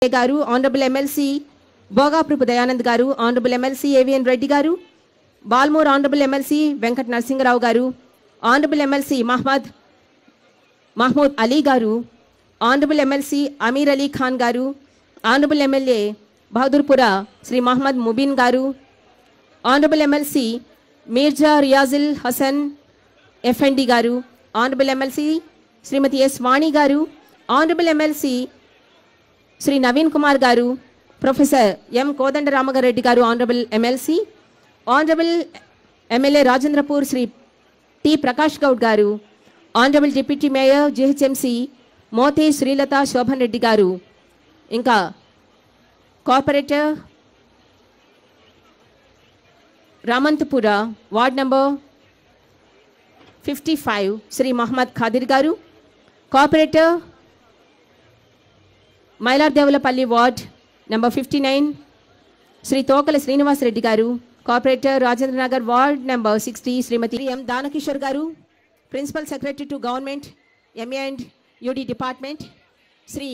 గారు, honourable MLC భోగాపురపు Dayanand గారు, honourable MLC AVN Reddy గారు, బాల్మూర్ ఆనరబుల్ ఎమ్మెల్సీ వెంకట నరసింహరావు గారు, ఆనరబుల్ ఎమ్మెల్సీ మహమూద్ అలీ గారు, ఆనరబుల్ ఎమ్మెల్సీ అమీర్ అలీ ఖాన్ గారు, ఆనరబుల్ ఎమ్మెల్యే బహదూర్పుర శ్రీ మహమ్మద్ ముబీన్ గారు, ఆనరబుల్ ఎమ్మెల్సీ మీర్జా రియాజుల్ హసన్ ఎఫ్ఎండి గారు, honourable MLC Shrimati S Vani గారు, ఆనరబుల్ ఎమ్మెల్సీ శ్రీ నవీన్ కుమార్ గారు, ప్రొఫెసర్ ఎం కోదండరామగారెడ్డి గారు, honourable MLC, honourable MLA Rajendrapur Shri T Prakash Goud గారు, honourable deputy mayor GHMC Mothe Srilatha Shobhan Reddy గారు, ఇంకా corporator Ramanthapur ward number 55 Shri Mohammed Khadir గారు, corporator Mailardevpally ward number 59 Shri Tokala Srinivas Reddy గారు, corporator Rajendranagar ward number 60 Shrimati M Danakishore గారు, principal secretary to government MA and UD department Shri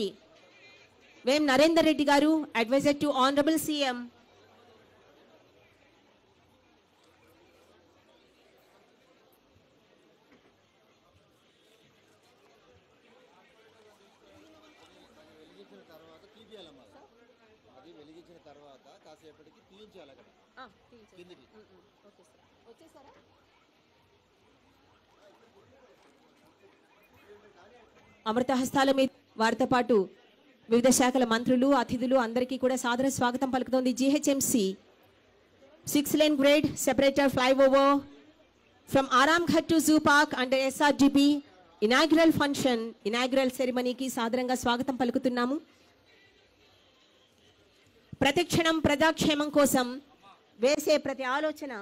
Vem Narender Reddy గారు, advisor to honourable CM అమృత హస్తాల మీద వారితో పాటు వివిధ శాఖల మంత్రులు, అతిథులు అందరికీ కూడా సాదర స్వాగతం పలుకుతోంది. GHMC 6 lane grade separator flyover from Aramghat to Zoo Park under SRGP inaugural function, inaugural ceremonyకి సాదరంగా స్వాగతం పలుకుతున్నాము. ప్రతిక్షణం ప్రజాక్షేమం కోసం వేసే ప్రతి ఆలోచన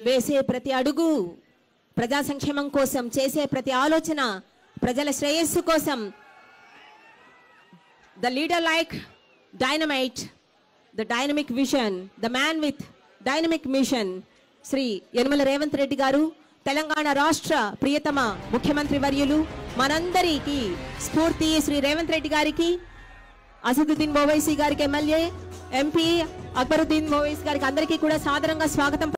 వేసే ప్రతి అడుగు ప్రజా సంక్షేమం కోసం, చేసే ప్రతి ఆలోచన ప్రజల శ్రేయస్సు కోసం. The leader like dynamite, the dynamic vision, the man with dynamic mission Shri Yanamala Revanth Reddy గారు, తెలంగాణ రాష్ట్ర ప్రియతమ ముఖ్యమంత్రి వర్యులు, మనందరికీ స్ఫూర్తి శ్రీ రేవంత్ రెడ్డి గారికి, అసదుద్దీన్ ఓవైసీ గారికి, ఎమ్మెల్యే ఎంపీ అక్బరుద్దీన్ ఓవైసీ గారికి అందరికీ కూడా సాదరంగా స్వాగతం.